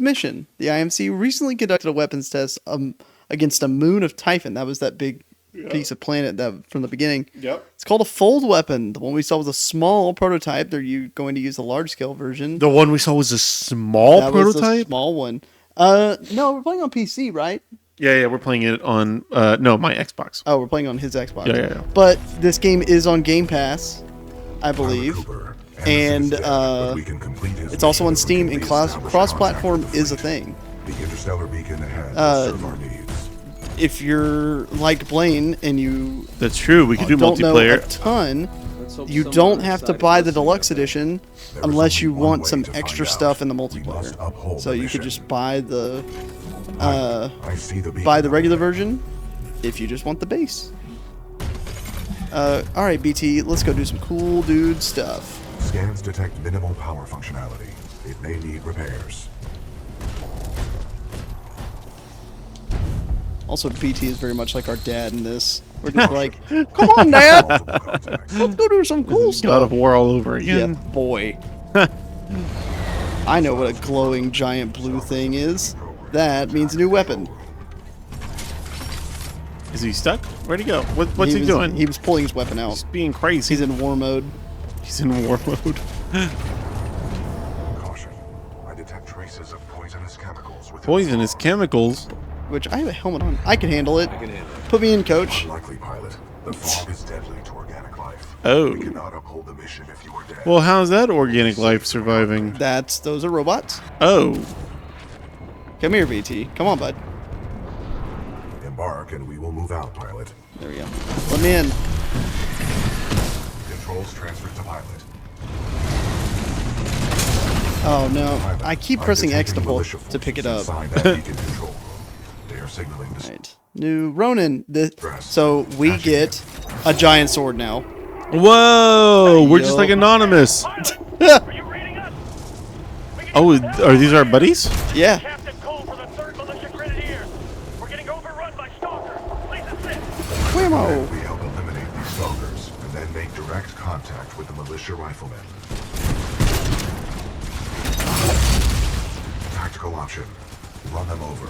mission. The IMC recently conducted a weapons test against a moon of Typhon. That was that big piece of planet that from the beginning. Yep. It's called a fold weapon. The one we saw was a small prototype. They're going to use the large scale version. The one we saw was a small prototype? Was a small one. No, we're playing on PC, right? Yeah, we're playing it on no, my Xbox. Oh, we're playing on his Xbox. Yeah. But this game is on Game Pass, I believe. And it's also on Steam, and cross-platform is a thing. The interstellar beacon ahead will serve our needs. If you're like Blaine and you That's true, we could do don't multiplayer. know a ton, you don't have to buy the deluxe edition unless you want some extra stuff in the multiplayer. So you could just buy the regular version if you just want the base. Alright, BT, let's go do some cool dude stuff. Scans detect minimal power functionality. It may need repairs. Also, BT is very much like our dad in this. We're just like, come on, Dad! Let's go do some cool stuff. God of War all over again. Yeah, boy. I know what a glowing giant blue thing is. That means a new weapon. Is he stuck? Where'd he go? What's he doing? He was pulling his weapon out. He's being crazy. He's in war mode. He's in war mode. Caution. I detect traces of poisonous chemicals within Poisonous chemicals? Which, I have a helmet on. I can handle it. Put me in, coach. Unlikely, pilot. The fog is deadly to organic life. Oh. We cannot uphold the mission if you are dead. Well, how's that organic life surviving? Those are robots. Oh. Come here, BT. Come on, bud. Embark and we will move out, pilot. There we go. Let me in. Controls transferred to pilot. Oh no! Pilot, I keep I'm pressing X detecting to militia to pick it up. forces inside that beacon control room. They are signaling this. Right. New Ronin. So we get a giant sword now. Whoa! We're just like anonymous. Oh, are these our buddies? Yeah. Captain Cole for the 3rd Militia Grenadiers. We're getting overrun by stalkers. Please assist. Whammo! We help eliminate these stalkers and then make direct contact with the militia riflemen. Tactical option. Run them over.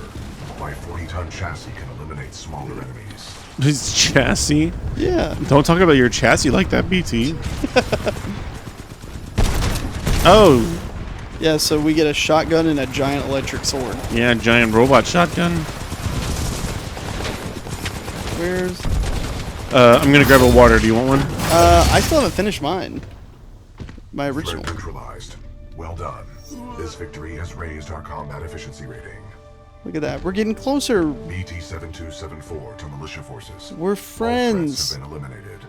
My 40-ton chassis can eliminate smaller enemies. His chassis? Yeah. Don't talk about your chassis like that, BT. Oh. Yeah, so we get a shotgun and a giant electric sword. Yeah, giant robot shotgun. Where's... I'm gonna grab a water. Do you want one? I still haven't finished mine. My original. Threat neutralized. Well done. This victory has raised our combat efficiency rating. Look at that. We're getting closer. BT-7274 to militia forces. We're friends. All threats have been eliminated.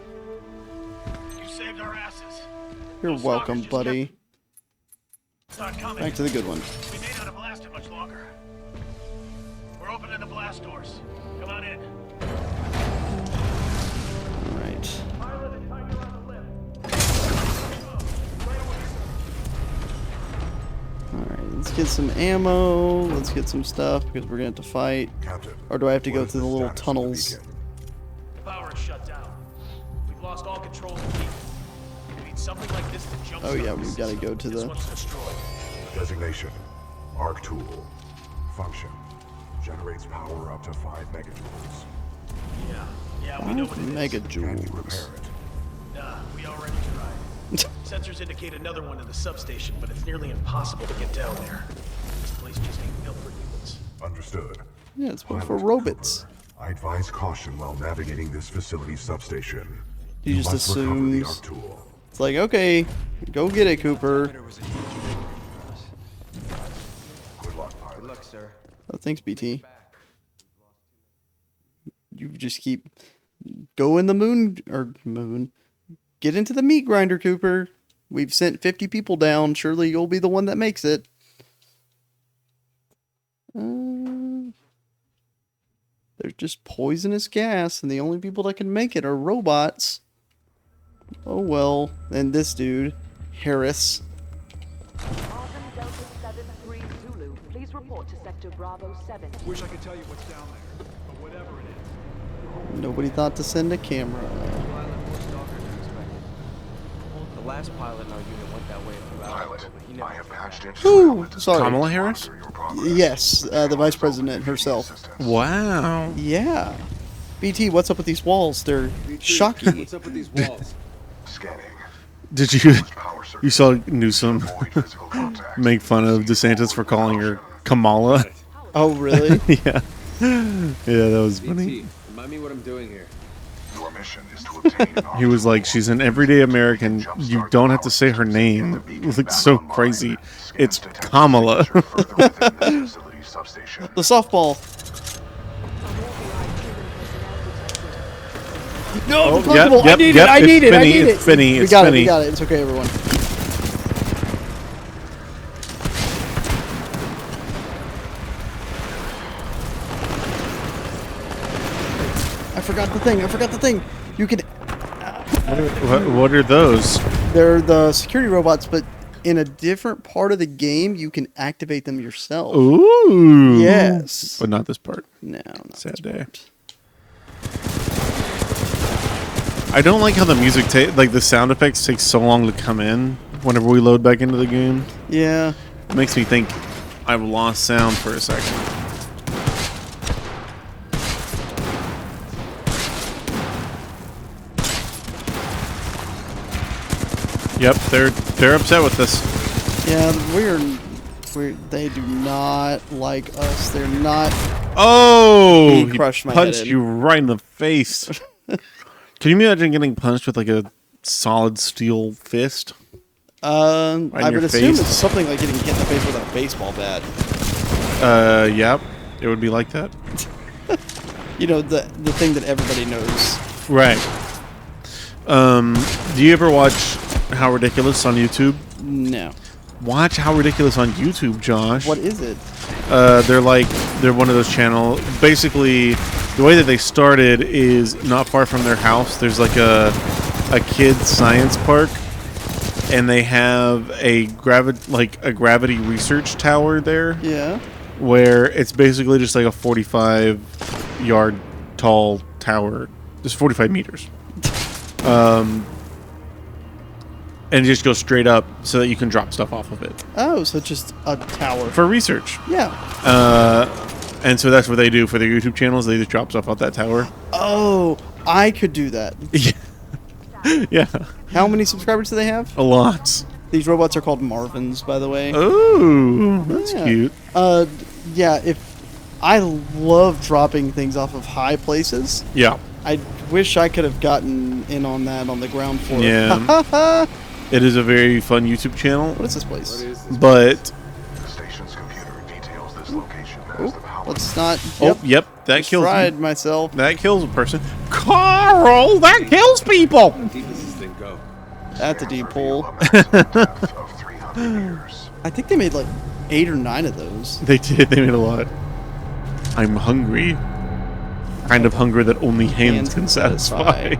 You saved our asses. You're welcome, buddy. Back to the good one. We may not have lasted much longer. We're opening the blast doors. Come on in. Alright. Alright, let's get some ammo. Let's get some stuff because we're going to have to fight. Captain, Or do I have to go what is through the little status of tunnels? beacon? The power is shut down. We've lost all control of the beacon. We need something like this to jump. Oh yeah, we've got to go to This the... one's destroyed. Designation. Arc tool. Function. Generates power up to 5 megajoules. Yeah, we know what it is. Can you Megajoules. repair it? Nah, we already tried. Sensors indicate another one in the substation, but it's nearly impossible to get down there. This place just ain't built for humans. Understood. Yeah, it's one Pilot for robots. Cooper, I advise caution while navigating this facility's substation. You just must recover the assumes- arc tool. It's like, okay, go get it, Cooper. Good luck, pilot. Oh, thanks, BT. You just keep... Go in the moon... Get into the meat grinder, Cooper. We've sent 50 people down. Surely you'll be the one that makes it. There's just poisonous gas, and the only people that can make it are robots. Oh well. And this dude, Harris. Alvin Delta 7-3 Zulu, please report to Sector Bravo 7. Wish I could tell you what's down there, but whatever it is. Nobody thought to send a camera. The last pilot in our unit went that way throughout. Pilot, He never I have patched into Ooh, the sorry. Kamala Harris? Monitor your Yes, the vice president herself. Wow. Yeah. BT, what's up with these walls? They're shocky. What's up with these walls? Scanning. Did you Power circuit. you saw Newsom Avoid physical contact. make fun of DeSantis for calling her Kamala? Oh, really? Yeah. Yeah, that was funny. BT, remind me what I'm doing here. Your mission is to obtain an He was like, she's an everyday American. You don't have to say her name. It looks so crazy. It's Kamala. further within this facility's substation. The softball. No, the yep, Pokeball. yep, I need yep, it. I it's need it. I Finny, need it. it's Finny, We it's got it. Finny. We got it. It's okay, everyone. I forgot the thing. I forgot the thing. You can. What are those? They're the security robots, but in a different part of the game, you can activate them yourself. Ooh. Yes. But not this part. No, not Sad this day. part. I don't like how the music like the sound effects take so long to come in whenever we load back into the game. Yeah. It makes me think I've lost sound for a second. Yep, they're upset with this. Yeah, they do not like us. They're not. Oh, He crushed my head punched in. you right in the face. Can you imagine getting punched with like a solid steel fist? I your would assume face. it's something like getting hit in the face with a baseball bat. Yep, it would be like that. You know, the thing that everybody knows. Right. Do you ever watch How Ridiculous on YouTube? No. Watch How Ridiculous on YouTube, Josh. What is it? They're one of those channels. Basically, the way that they started is not far from their house. There's like a kids science park, and they have a gravity research tower there, Yeah. where it's basically just like a 45-yard tall tower, just 45 meters. And just go straight up so that you can drop stuff off of it Oh, so just a tower. for research. Yeah. And so that's what they do for their YouTube channels. They just drop stuff off that tower. Oh, I could do that. Yeah, How many subscribers do they have? a lot. These robots are called Marvins, by the way. Ooh, that's Yeah. cute. Yeah, if I love dropping things off of high places. Yeah, I wish I could have gotten in on that on the ground floor. Yeah. it is a very fun YouTube channel. What is this place? What is this? But The station's computer details this location as the power. Let's not. yep, that Just kills fried you. myself. That kills a person. Carl, that kills people. How deep does this thing go? That's a deep Reveal pull. a maximum depth of 300 meters. I think they made like 8 or 9 of those. They did. They made a lot. I'm hungry. Kind of hunger that only hands can satisfy.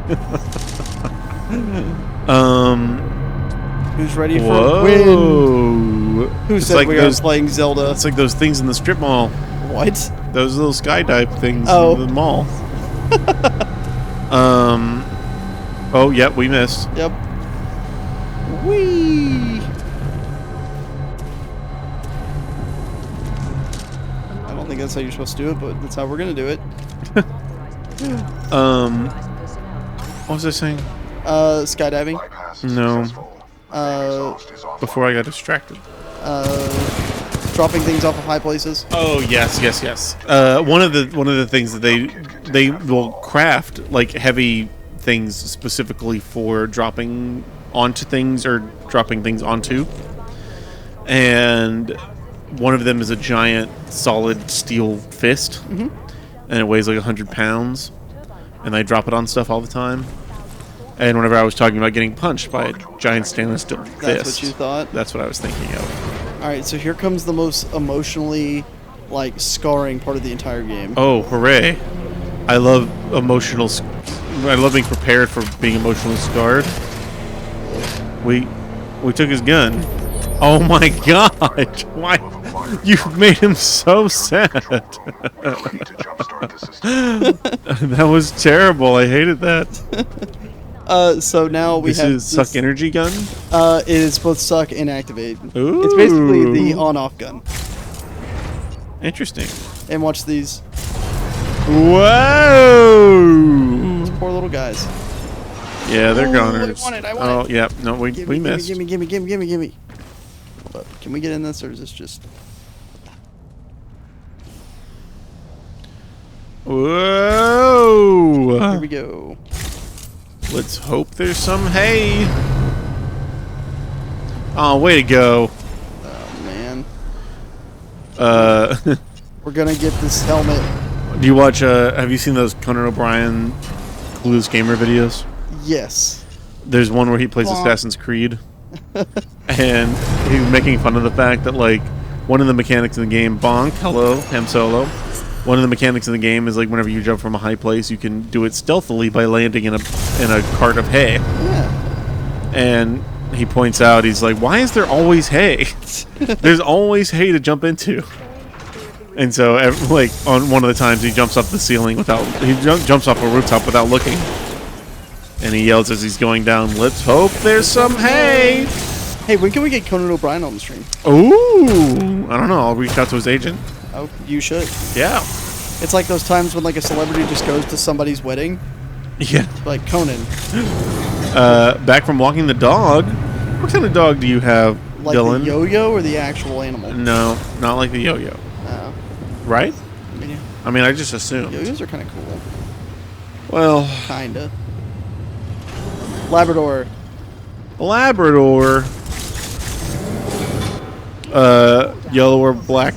Who's ready for a win? Whoa. Who It's said like we those, are playing Zelda? It's like those things in the strip mall. What? Those little skydive things Oh. in the mall. Oh, yep, we missed. Yep. Whee! I don't think that's how you're supposed to do it, but that's how we're gonna do it. What was I saying? Skydiving. Bypass No. successful. Exhaust is offline. Before I got distracted. Dropping things off of high places. Oh yes. One of the things that they will craft like heavy things specifically for dropping onto things or dropping things onto, and one of them is a giant solid steel fist, and it weighs like 100 pounds, and they drop it on stuff all the time. And whenever I was talking about getting punched by a giant stainless steel fist, That's what you thought? That's what I was thinking of. Alright, so here comes the most emotionally, like, scarring part of the entire game. Oh, hooray! I love I love being prepared for being emotionally scarred. We took his gun. Oh my god! Why? You made him so sad. Need to jumpstart the system. That was terrible. I hated that. So now we This have is suck energy gun. It is both suck and activate. It's basically the on-off gun. Interesting. And watch these Whoa! poor little guys. Yeah, they're Oh, goners. I want it, Oh, yeah. No, we missed. Gimme. Hold up. Can we get in this, or is this just... Whoa! Here we go. Let's hope there's some hay. Oh, way to go. Oh, man. Uh, We're gonna get this helmet. do you watch, have you seen those Conan O'Brien Clueless Gamer videos? Yes. There's one where he plays Bonk. Assassin's Creed. And he's making fun of the fact that, like, one of the mechanics in the game, Bonk, hello, Ham Solo. One of the mechanics in the game is, like, whenever you jump from a high place, you can do it stealthily by landing in a cart of hay. Yeah. And he points out, he's like, why is there always hay? There's always hay to jump into. And so, like, on one of the times, he jumps up the ceiling without... He jumps off a rooftop without looking. And he yells as he's going down, let's hope there's some hay! Hey, when can we get Conan O'Brien on the stream? Ooh! I don't know, I'll reach out to his agent. Oh, you should. Yeah. It's like those times when, like, a celebrity just goes to somebody's wedding. Yeah. Like, Conan. Back from walking the dog. What kind of dog do you have, Like Dylan? the yo-yo or the actual animal? No, not like the yo-yo. No. Right? I mean, I just assumed. yo-yos are kind of cool. Well, Kinda. Labrador. Labrador. Yellow or black?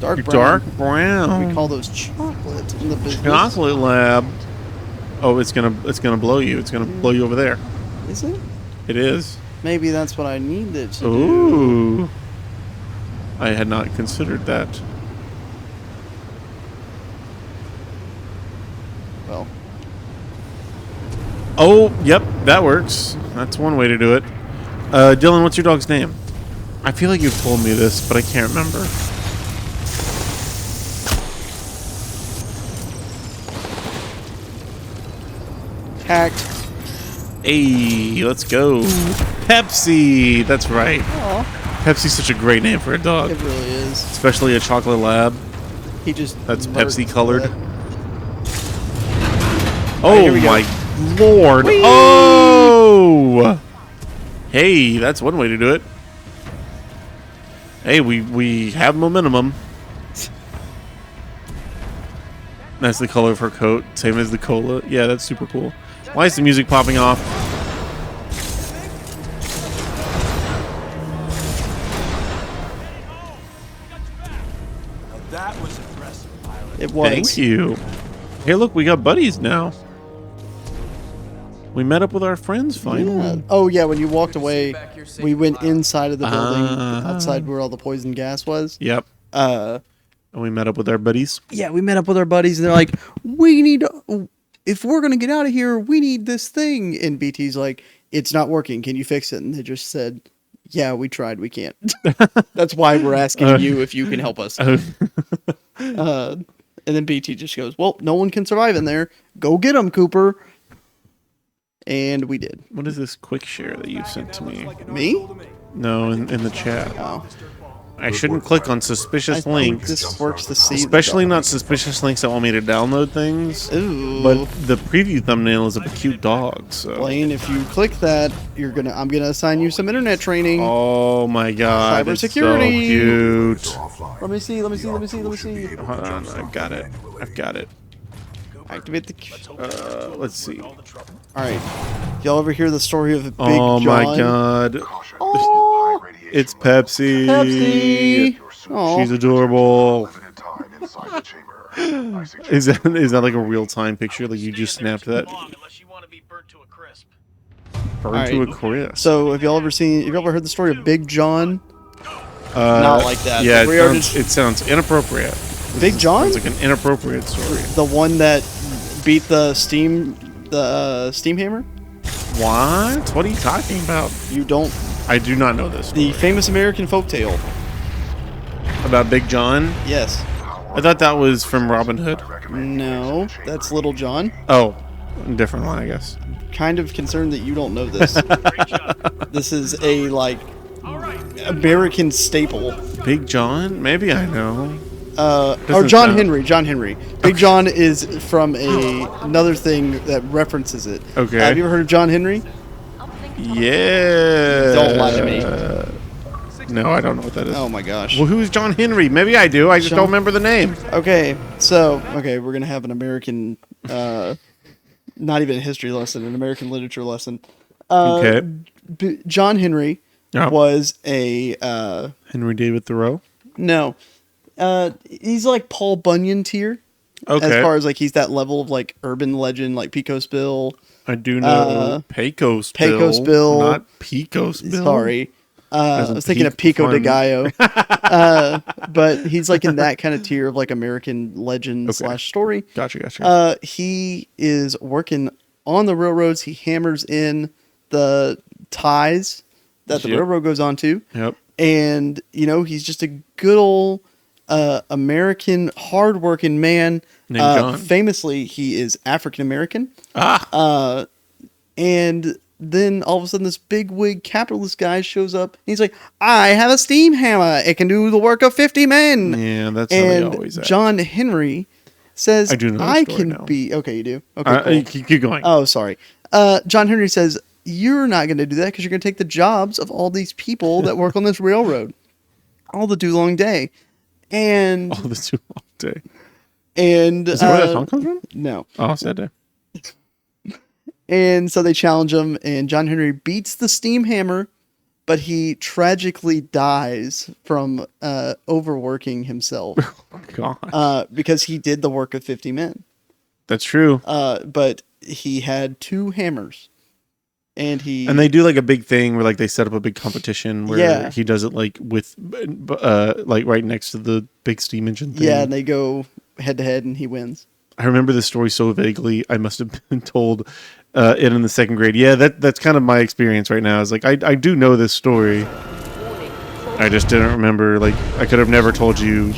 Dark brown. Dark brown. We call those chocolates in the business. Chocolate lab. Oh, it's gonna blow you. It's gonna blow you over there. Is it? It is. Maybe that's what I needed to do. Ooh. I had not considered that. Well, Oh, yep, that works. That's one way to do it. Dylan, what's your dog's name? I feel like you've told me this, but I can't remember. hacked. Hey, let's go. Pepsi. That's right. Aw, Pepsi's such a great name for a dog, it really is. especially a chocolate lab. He just... That's murdered Pepsi colored. that. Oh here we go. my lord. Oh! Hey, that's one way to do it. Hey, we have momentum. That's the color of her coat, same as the cola. Yeah, that's super cool. Why is the music popping off? That was impressive, pilot. It was. Thank you. Hey, look, we got buddies now. We met up with our friends finally. Yeah. Oh, yeah, when you walked away, we went inside of the building, outside where all the poison gas was. Yep. Uh, And we met up with our buddies. yeah, we met up with our buddies, and they're like, we need... If we're going to get out of here, we need this thing. And BT's like, it's not working. Can you fix it? And they just said, yeah, we tried. We can't. That's why we're asking you if you can help us. And then BT just goes, well, no one can survive in there. Go get them, Cooper. And we did. What is this quick share that you sent to me? Me? No, in the chat. Oh. I shouldn't click on I suspicious think links. this works to see. Especially not suspicious links that want me to download things. Ooh. But the preview thumbnail is of a cute dog, so. Blaine, if you click that, I'm gonna assign you some internet training. Oh my god. It's so Cybersecurity. cute. Offline. Let me see. Hold on, I've got it. Activate the... Let's see. Alright. Y'all ever hear the story of Big Oh John? my god. Caution. Oh, High radiation It's Pepsi. Pepsi. Your suit Oh. She's adorable. limited time inside the chamber. I suggest Is that like a real time picture? Like you just snapped that? Unless you want to be burnt to a crisp. Burned to a Alright. crisp. So, have y'all ever heard the story of Big John? Uh, Not like that. Yeah, We are it sounds inappropriate. Big John? It's like an inappropriate story. The one that beat the steam hammer? What? What are you talking about? You don't... I do not know this. The famous American folktale. About Big John? Yes. I thought that was from Robin Hood. No, that's Little John. Oh, different one, I guess. Kind of concerned that you don't know this. This is a, like, American staple. Big John? Maybe I know. Or Doesn't John sound- Henry. John Henry. Big John is from another thing that references it. Okay. Have you ever heard of John Henry? Yeah. Don't lie to me. No, I don't know what that is. Oh my gosh. Well, who is John Henry? Maybe I do. I just John- don't remember the name. Okay, we're gonna have an American, not even a history lesson, an American literature lesson. Okay. John Henry Yeah. was a Henry David Thoreau. no, he's like Paul Bunyan tier. Okay. As far as like he's that level of like urban legend, like Pecos Bill. I do know Pecos Bill. Pecos Bill. Not Pecos Bill. Sorry. As I in was thinking of peak Pico de fun. Gallo. But he's like in that kind of tier of like American legend / story. Gotcha. He is working on the railroads. He hammers in the ties that the Yep. railroad goes on to. Yep. And, he's just a good old American, hardworking man. Named John. Famously, he is African American. Ah. And then all of a sudden, this big wig capitalist guy shows up. And he's like, I have a steam hammer. It can do the work of 50 men. Yeah, that's how they always And act. John Henry says, I do know the I story can now. be. Okay, you do? Okay, cool. Keep going. Oh, sorry. John Henry says, you're not going to do that because you're going to take the jobs of all these people that work on this railroad all the long day. And, All this too long day. and, Is that where that song comes from? no. Oh, sad day. And so they challenge him, and John Henry beats the steam hammer, but he tragically dies from overworking himself God. because he did the work of 50 men. That's true. But he had 2 hammers, and And they do like a big thing where like they set up a big competition where Yeah. he does it like with like right next to the big steam engine thing. and they go head to head, and he wins. I remember this story so vaguely. I must have been told it in the 2nd grade. Yeah, that's kind of my experience right now. Is like I do know this story. I just didn't remember. Like I could have never told you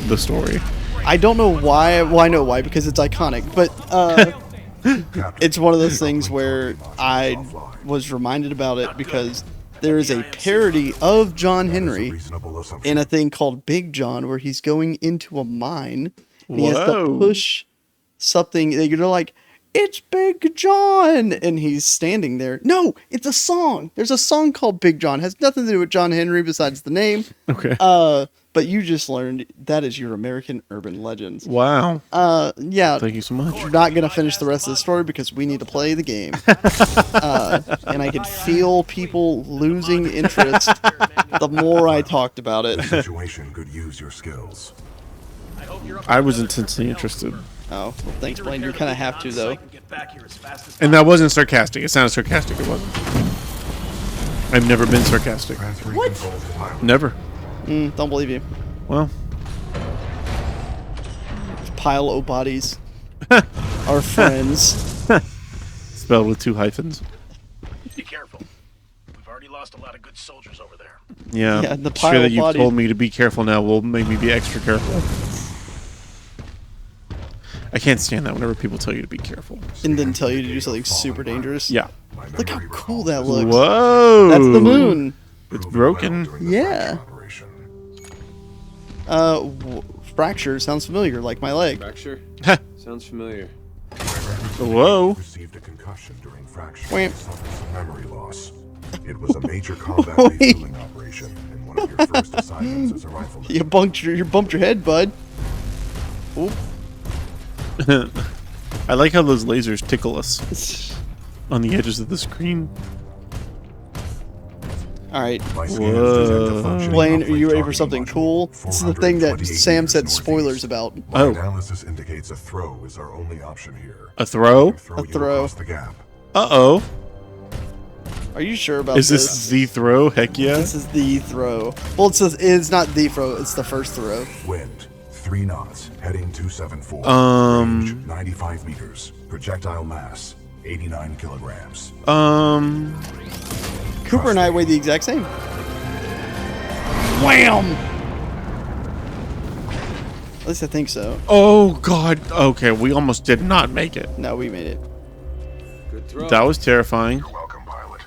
the story. I don't know why. Well, I know why, because it's iconic, but it's one of those things where I was reminded about it because there is a parody of John Henry in a thing called Big John where he's going into a mine and he has to Whoa. push something. They're like, it's Big John, and he's standing there. No, it's a song. There's a song called Big John. It has nothing to do with John Henry besides the name. Okay. But you just learned that is your American urban legends. Wow. Yeah. Thank you so much. We're not going to finish the rest of the story because we need to play the game. And I could feel people losing interest the more I talked about it. Situation could use your skills. I was intensely interested, Oh, well, thanks, Blaine. You kind of have to, though. and that wasn't sarcastic. It sounded sarcastic. It wasn't. I've never been sarcastic. Transferring control to pilot. Never. Don't believe you. Well, Pile o' bodies. Our friends. spelled with 2 hyphens. Be careful. We've already lost a lot of good soldiers over there. Yeah. Yeah, the It's true pile that of you've bodies. told me to be careful now will make me be extra careful. I can't stand that whenever people tell you to be careful. And then tell you to do something super dangerous. Yeah. My Look how memory cool recalls that looks. Whoa. That's the moon. It's proven broken. well during the Yeah. Fracture operation. Fracture sounds familiar, like my leg. Fracture? Sounds familiar. Whoa. Received a concussion during fracture Wait. and suffered some memory loss. It was a major combat Wait. refueling operation and one of your first assignments as a rifleman. You bumped your head, bud. Oop. I like how those lasers tickle us on the edges of the screen. All right, My scans detect a Whoa. functioning Blaine, are uplink you ready for targeting something module, cool? This is the thing that 428 Sam said meters spoilers northeast. about. My Oh. analysis indicates a throw is our only option here. A throw? Throw A you throw. across the gap. Uh-oh. Are you sure about Is this the throw? Heck yeah. This is the throw. Well, it's not the throw. It's the first throw. Wind 3 knots, heading 274. Range 95 meters. Projectile mass 89 kilograms. Cooper and I weigh the exact same. Wham! At least I think so. Oh, God. Okay, we almost did not make it. No, we made it. Good throw. That was terrifying. Welcome, pilot.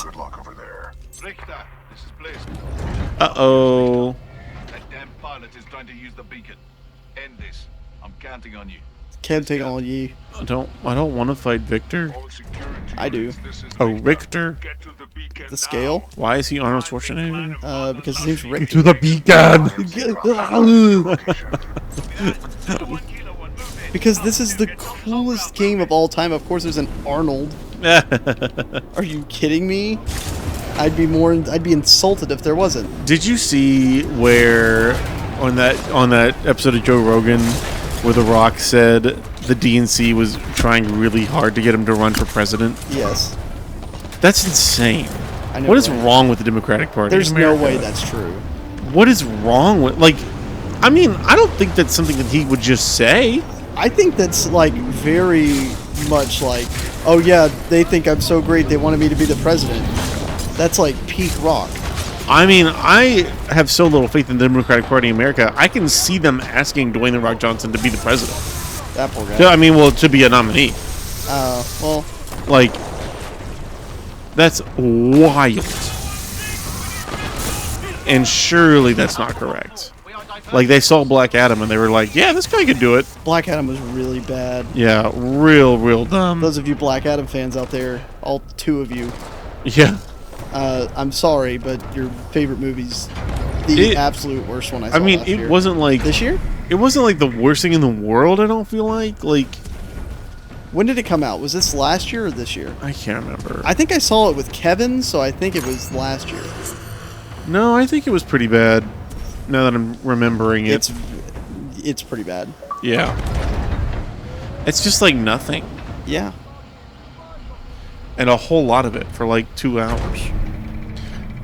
Good luck over there. Richter, this is Blaine. Uh-oh. That damn pilot is trying to use the beacon. End this. I'm counting on you. Can't take all ye. I don't want to fight Victor. I do. Oh, Richter. The scale? Why is he Arnold Schwarzenegger? Because his name's Richter. To the beacon. Because this is the coolest game of all time. Of course, there's an Arnold. Are you kidding me? I'd be insulted if there wasn't. Did you see where on that episode of Joe Rogan where The Rock said the DNC was trying really hard to get him to run for president? Yes. That's insane. I know. What is right? wrong with the Democratic Party? There's in no America? way that's true. What is wrong with I mean, I don't think that's something that he would just say. I think that's like very much like, oh yeah, they think I'm so great they wanted me to be the president. That's like peak Rock. I mean, I have so little faith in the Democratic Party in America. I can see them asking Dwayne "The Rock" Johnson to be the president. That poor guy. Yeah, I mean, well, to be a nominee. Well, Like, that's wild. And surely that's not correct. Like, they saw Black Adam and they were like, yeah, this guy could do it. Black Adam was really bad. Yeah, real dumb. Those of you Black Adam fans out there, all two of you, Yeah. I'm sorry, but your favorite movie's the absolute worst one I saw. I mean, last it year. wasn't like... This year? It wasn't like the worst thing in the world, I don't feel like. Like, When did it come out? Was this last year or this year? I can't remember. I think I saw it with Kevin, so I think it was last year. No, I think it was pretty bad. Now that I'm remembering it. It's pretty bad. Yeah. It's just like nothing. Yeah. And a whole lot of it for like 2 hours.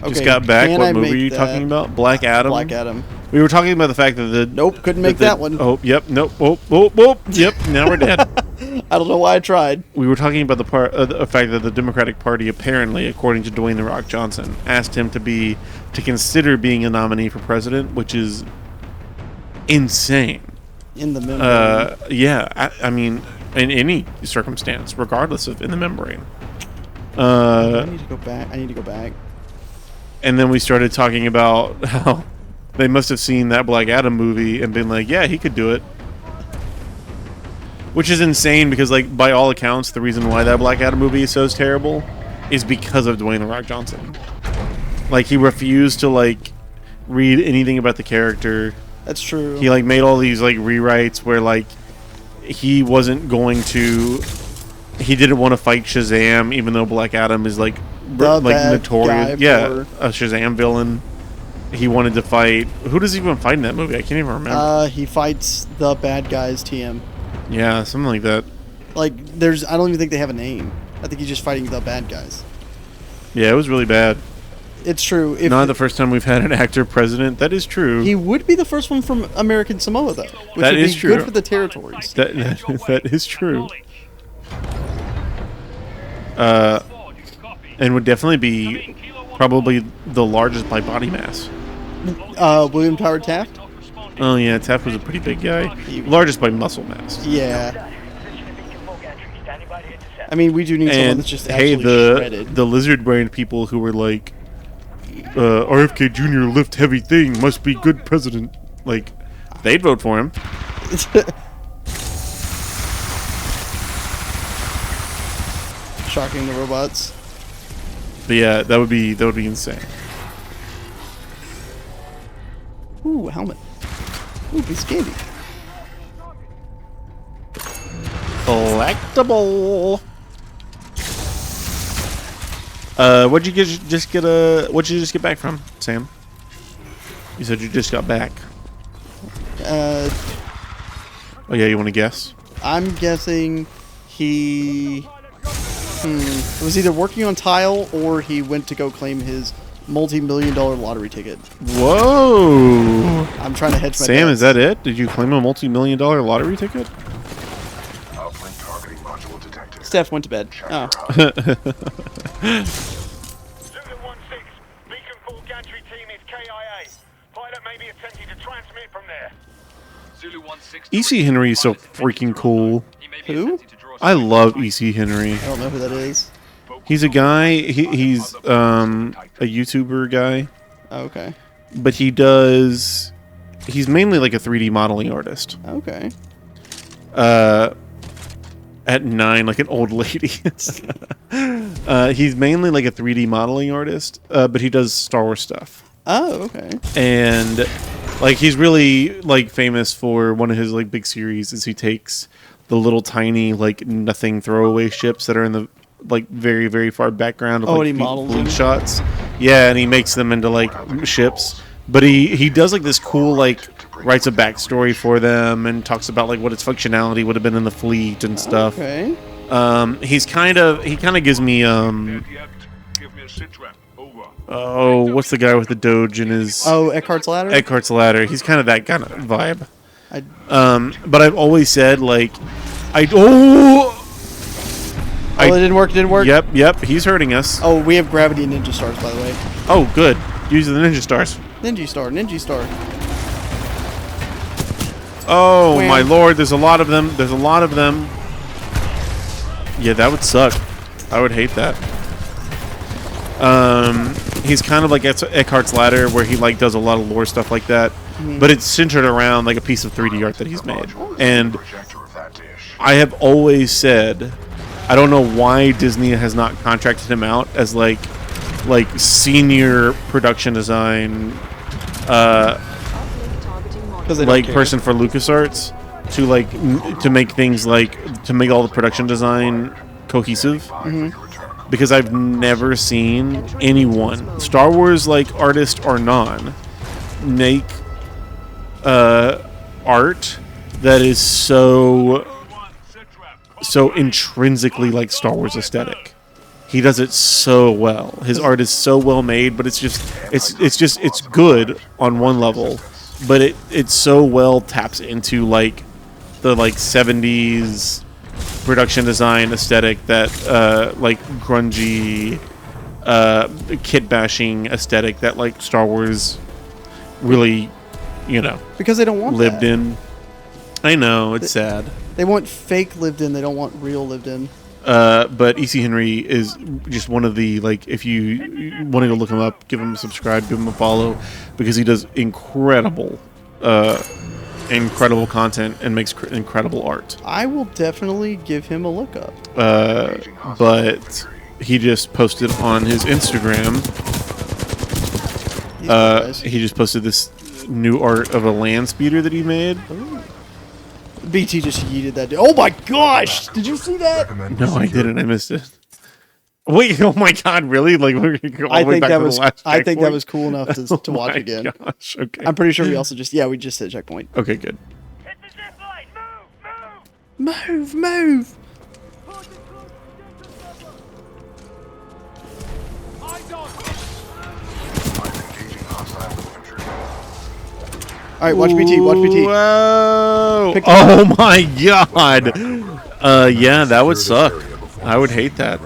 Just Okay, got back. can What I movie are make you that- talking about? Black Adam? Black Adam. We were talking about the fact that the... Nope, couldn't make that one. Oh, yep, nope, oh, yep, now we're dead. I don't know why I tried. We were talking about the fact that the Democratic Party apparently, according to Dwayne "The Rock" Johnson, asked him to consider being a nominee for president, which is insane. In the membrane. Yeah, I mean, in any circumstance, regardless of in the membrane. I need to go back. And then we started talking about how they must have seen that Black Adam movie and been like, yeah, he could do it. Which is insane because, like, by all accounts, the reason why that Black Adam movie is so terrible is because of Dwayne "The Rock" Johnson. Like, he refused to, like, read anything about the character. That's true. He, like, made all these, like, rewrites where, like, he wasn't going to... He didn't want to fight Shazam, even though Black Adam is, like bad notorious. guy Yeah, for- a Shazam villain. He wanted to fight... Who does he even fight in that movie? I can't even remember. He fights the bad guys TM. Yeah, something like that. Like, I don't even think they have a name. I think he's just fighting the bad guys. Yeah, it was really bad. It's true. If Not the first time we've had an actor president. That is true. he would be the first one from American Samoa, though. Which That would is be true. good for the territories. That is true. And would definitely be probably the largest by body mass. William Howard Taft? Oh yeah, Taft was a pretty big guy. Largest by muscle mass. Yeah. I mean, we do need someone And that's just hey, absolutely shredded. the lizard brain people who were like, RFK Jr. lift heavy thing, must be good president. Like, they'd vote for him. Shocking the robots. But yeah, that would be insane. Ooh, helmet. Ooh, piece of candy. Collectible. What'd you just get back from, Sam? You said you just got back. Oh yeah, you want to guess? I'm guessing he was either working on tile or he went to go claim his multi-million-dollar lottery ticket. Whoa! I'm trying to hedge my Sam, bets. is that it? Did you claim a multi-million-dollar lottery ticket? Uplink targeting module detected. Steph went to bed. Oh. Zulu 1-6, Beacon Full Gantry team is KIA. Pilot may be attempting to transmit from there. Zulu 1-6. E.C. Henry is so freaking cool. Who? I love E.C. Henry. I don't know who that is. He's a guy. He's a YouTuber guy. Oh, okay. but he's mainly like a 3D modeling artist. Okay. At 9, like an old lady. He's mainly like a 3D modeling artist, but he does Star Wars stuff. Oh, okay. And like he's really like famous for one of his like big series is he takes the little tiny like nothing throwaway ships that are in the like very very far background of and like he models them? shots. Yeah, and he makes them into like ships. But he does like this cool like writes a backstory for them and talks about like what its functionality would have been in the fleet and stuff. Okay. He kind of gives me Give me a sit rep. Over. oh, what's the guy with the Doge in his Oh, Eckhart's Ladder? Eckhart's Ladder. He's kind of that kind of vibe. But I've always said like it didn't work, Yep, he's hurting us. Oh, we have gravity and ninja stars, by the way. Oh, good. Use the ninja stars. Ninja star. Oh Wham. my lord, there's a lot of them. Yeah, that would suck. I would hate that. He's kind of like Eckhart's Ladder, where he like does a lot of lore stuff like that, but it's centered around like a piece of 3D art that he's made. And I have always said, I don't know why Disney has not contracted him out as like senior production design like person for LucasArts to make things like to make all the production design cohesive. Because I've never seen anyone, Star Wars like artist or non, make art that is so intrinsically like Star Wars aesthetic. He does it so well. His art is so well made, but it's good on one level, but it so well taps into like the like 70s production design aesthetic that like grungy kit bashing aesthetic that like Star Wars really, because they don't want lived that. in. I know, it's sad. They want fake lived in. They don't want real lived in. But E.C. Henry is just one of the, like, if you want to go look him up, give him a subscribe, give him a follow, because he does incredible content and makes incredible art. I will definitely give him a look up. But he just posted on his Instagram, he just posted this new art of a land speeder that he made. Ooh. BT just yeeted that. Oh my gosh! Did you see that? No, I didn't. I missed it. Wait! Oh my God! Really? Like we're gonna go all the way back to the last I think that checkpoint? was cool enough to watch again. Gosh, okay. I'm pretty sure we also we just hit checkpoint. Okay, good. Hit the zip line! Move! Move! All right, watch BT. Watch BT. Whoa! Oh my God! Yeah, that would suck. I would hate that.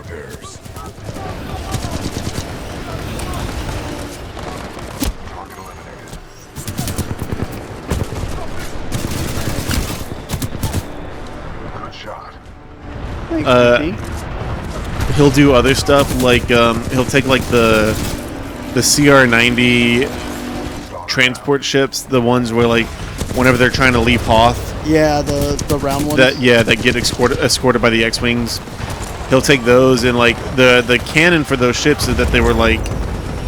Thanks, He'll do other stuff like he'll take like the CR-90 transport ships, the ones where like whenever they're trying to leave Hoth, the round ones that get escorted by the X-wings, he'll take those, and like the canon for those ships is that they were like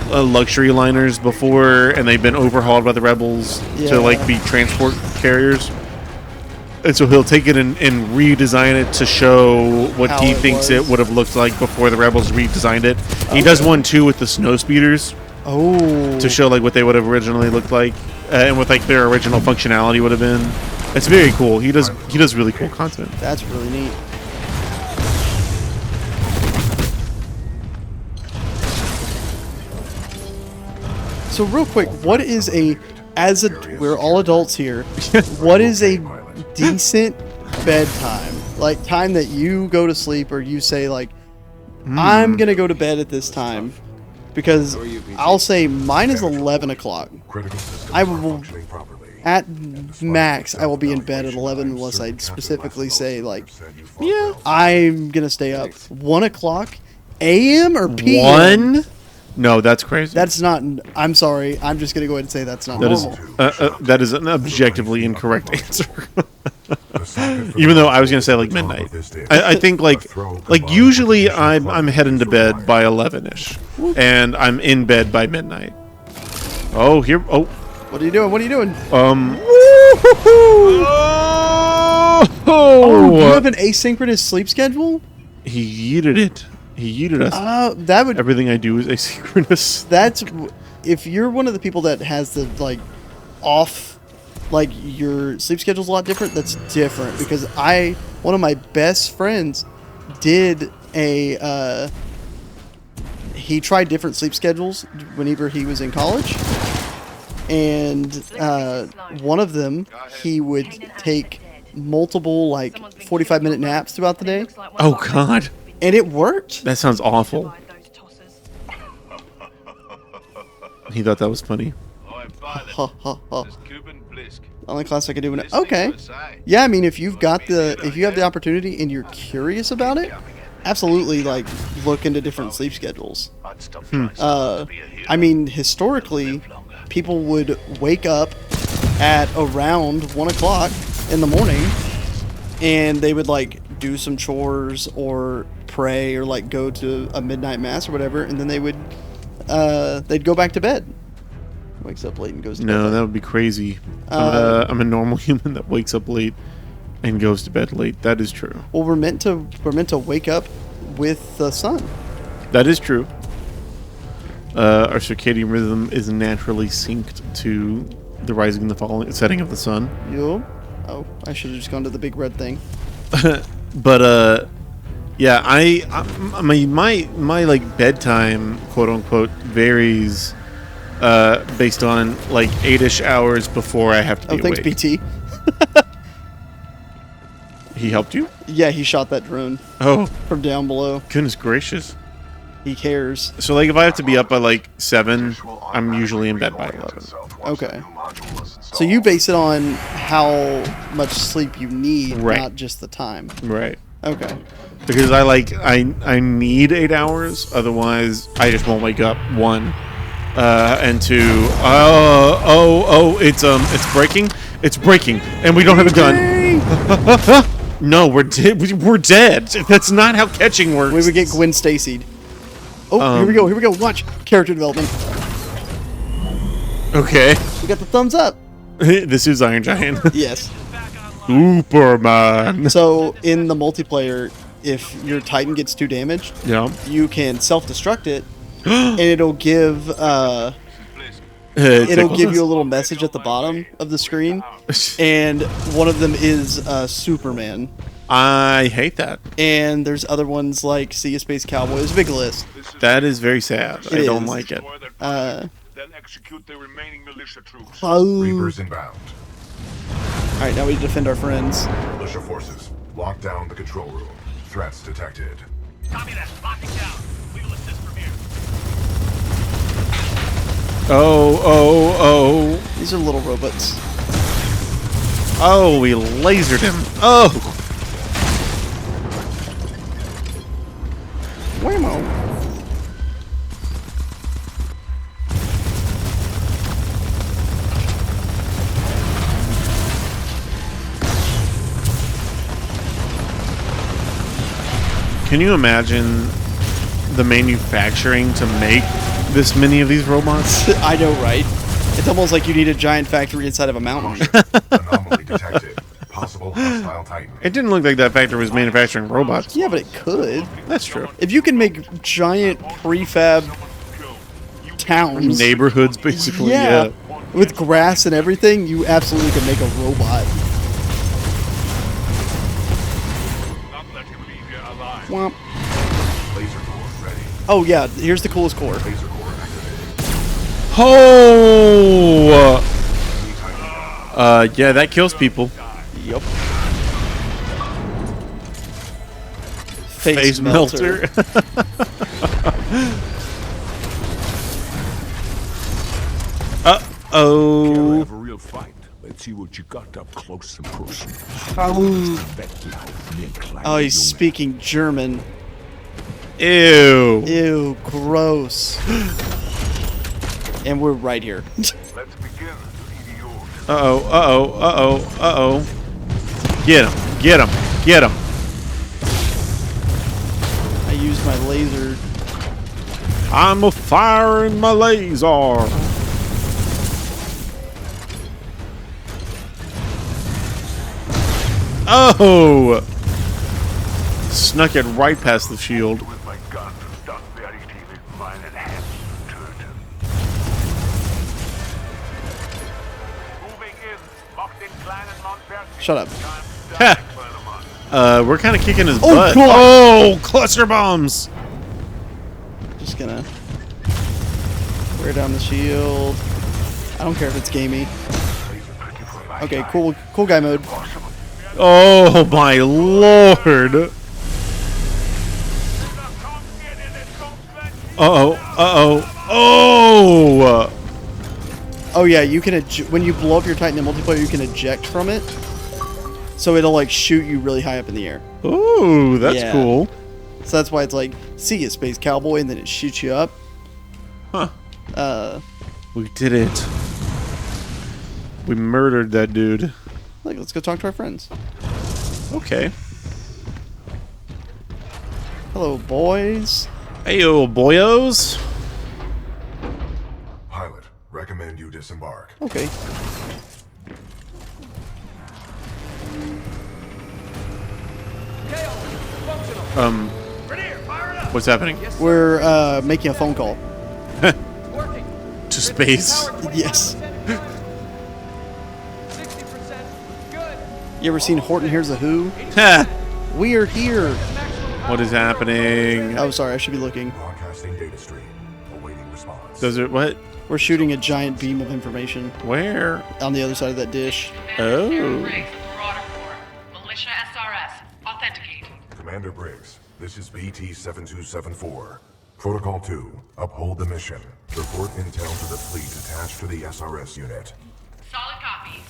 luxury liners before, and they've been overhauled by the rebels to like be transport carriers. And so he'll take it and redesign it to show what he thinks it would have looked like before the rebels redesigned it. He does one too with the snow speeders. Oh. To show like what they would have originally looked like, and what like their original functionality would have been. It's very cool. He does really cool content. That's really neat. So real quick, what is we're all adults here. What is a decent bedtime? Like time that you go to sleep, or you say like, I'm gonna go to bed at this time. Because I'll say mine is 11 o'clock. I will, at max, I will be in bed at 11 unless I specifically say, like, I'm going to stay up. 1 o'clock a.m. or p.m.? No, that's crazy. That's not. I'm sorry. I'm just gonna go ahead and say that's not That is normal. that is an objectively incorrect answer. The socket for Even the though I was gonna say like top of midnight. this dish. I think like Throw combined usually with additional I'm heading to plug bed by 11ish, and I'm in bed by midnight. Oh here oh What are you doing? What are you doing? oh, You have an asynchronous sleep schedule? he yeeted it. He yeeted us. That would. Everything I do is asynchronous. That's if you're one of the people that has the like off, like your sleep schedule's a lot different. That's different because one of my best friends did a. He tried different sleep schedules whenever he was in college, and one of them he would take multiple like 45-minute naps throughout the day, Oh God, and it worked. that sounds awful. He thought that was funny. I'm pilot. Ha ha ha. This Cuban Blisk. Only class I can do it. Listening Okay. to a sign. Yeah, I mean, if you have the opportunity and you're curious about it, absolutely, like, look into different sleep schedules. I'd stop trying to be a hero. I mean, historically, people would wake up at around 1 o'clock in the morning, and they would, like, do some chores or pray or, like, go to a midnight mass or whatever, and then they'd go back to bed. Wakes up late and goes to bed. No, late. that would be crazy. I'm a normal human that wakes up late and goes to bed late. That is true. Well, we're meant to wake up with the sun. That is true. Our circadian rhythm is naturally synced to the rising and the falling setting of the sun. You? Oh, I should have just gone to the big red thing. But yeah, my like bedtime, quote unquote, varies based on like 8-ish hours before I have to be Oh, thanks, awake. BT. He helped you? Yeah, he shot that drone Oh, from down below. goodness gracious. He cares. So like if I have to be up by like 7, I'm usually in bed by 11. Okay. So you base it on how much sleep you need, Right. not just the time. Right. Okay. Because I need 8 hours, otherwise I just won't wake up. 1, and 2. It's breaking, and we don't have a gun. No, we're dead. That's not how catching works. We would get Gwen Stacy'd. Oh, here we go. Watch. Character development. Okay. We got the thumbs up. This is Iron Giant. Yes. Superman. So in the multiplayer, if your Titan gets too damaged, Yeah. you can self-destruct it, and it'll give It'll you a little message at the bottom of the screen, and one of them is Superman. I hate that. And there's other ones like Sea of Space Cowboys, big list. That is very sad. I don't is. like it. Then execute the remaining militia troops. Reapers inbound. All right, now we defend our friends. Militia forces, lock down the control room. Threats detected. Copy that. Locking down. We will assist from here. Oh. These are little robots. Oh, we lasered him. Oh. Whammo. Can you imagine the manufacturing to make this many of these robots? I know, right? It's almost like you need a giant factory inside of a mountain. Anomaly detected. Possible hostile Titan. It didn't look like that factory was manufacturing robots. Yeah, but it could. That's true. If you can make giant prefab towns, Neighborhoods, basically. yeah, with grass and everything, you absolutely can make a robot. Not let him leave here alive. Womp. Laser core ready. Oh yeah, here's the coolest core. Laser core activated. Oh. Titan. Yeah, that kills people. Yep. Face melter. Uh-oh. Have a real fight. Let's see what you got up close and personal. Oh, he's speaking German. Ew. Ew, gross. And we're right here. Let's begin, idiot. Uh-oh. Get him. I used my laser. I'm a firing my laser. Oh! Snuck it right past the shield. With my gun, done very deep mine and hands turret. Moving in. Locked in Klein and Montberg. Shut up. We're kind of kicking his Oh, butt. God. Oh, cluster bombs! Just gonna wear down the shield. I don't care if it's gamey. Okay, cool guy mode. Oh my lord! Oh! Oh yeah, you can when you blow up your Titan in multiplayer, you can eject from it. So it'll like shoot you really high up in the air. Ooh, that's Yeah. cool. So that's why it's like, see ya, Space Cowboy, and then it shoots you up. Huh. We did it. We murdered that dude. Like, let's go talk to our friends. Okay. Hello, boys. Hey, old boyos. Pilot, recommend you disembark. Okay. What's happening? We're making a phone call. To space. Yes. You ever seen Horton Hears a Who? Ha! We are here. What is happening? Oh, sorry, I should be looking. Broadcasting data stream. Awaiting response. Does it what? We're shooting a giant beam of information Where? on the other side of that dish. Oh. Militia SRS. Authenticate. Commander Briggs, this is BT-7274. Protocol 2, uphold the mission. Report intel to the fleet attached to the SRS unit. Solid copy.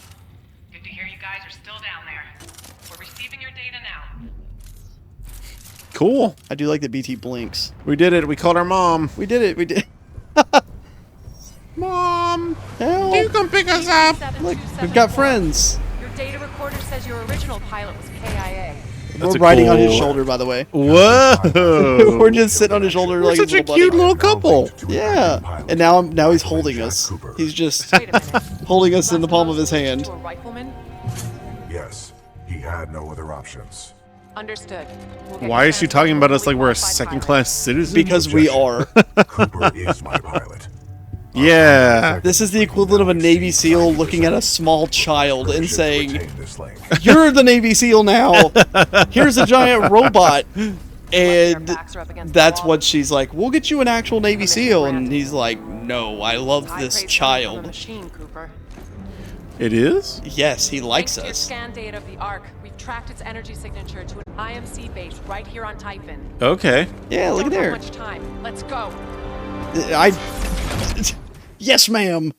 Good to hear you guys are still down there. We're receiving your data now. Cool. I do like that BT blinks. We did it. We called our mom. We did it. We did. Mom, Help. you come pick us up. Look, we've got friends. Your data recorder says your original pilot was KIA. That's We're a riding on his cool- shoulder, by the way. Whoa. We're just sitting on his shoulder We're like such his a little cute buddy. little couple. Yeah, and now he's holding us. He's just Wait a minute. holding us in the palm of his hand. To a rifleman? Yes, he had no other options. Understood. We'll get Why you is she transferred talking to about a us like we're a fully qualified second-class citizen? Because we are. Cooper is my pilot. Yeah. This is the equivalent of a Navy SEAL looking at a small child and Should saying, retain this link. "You're the Navy SEAL now. Here's a giant robot." And that's what she's like, "We'll get you an actual Navy SEAL." And he's like, "No, I love High this praise coming from the child." machine, Cooper. It is? Yes, he likes Thanks to your us. scan data of the Ark, we've tracked its energy signature to an IMC base right here on Titan. Okay. Yeah, look at Don't have there. much time. Let's go. Yes, ma'am.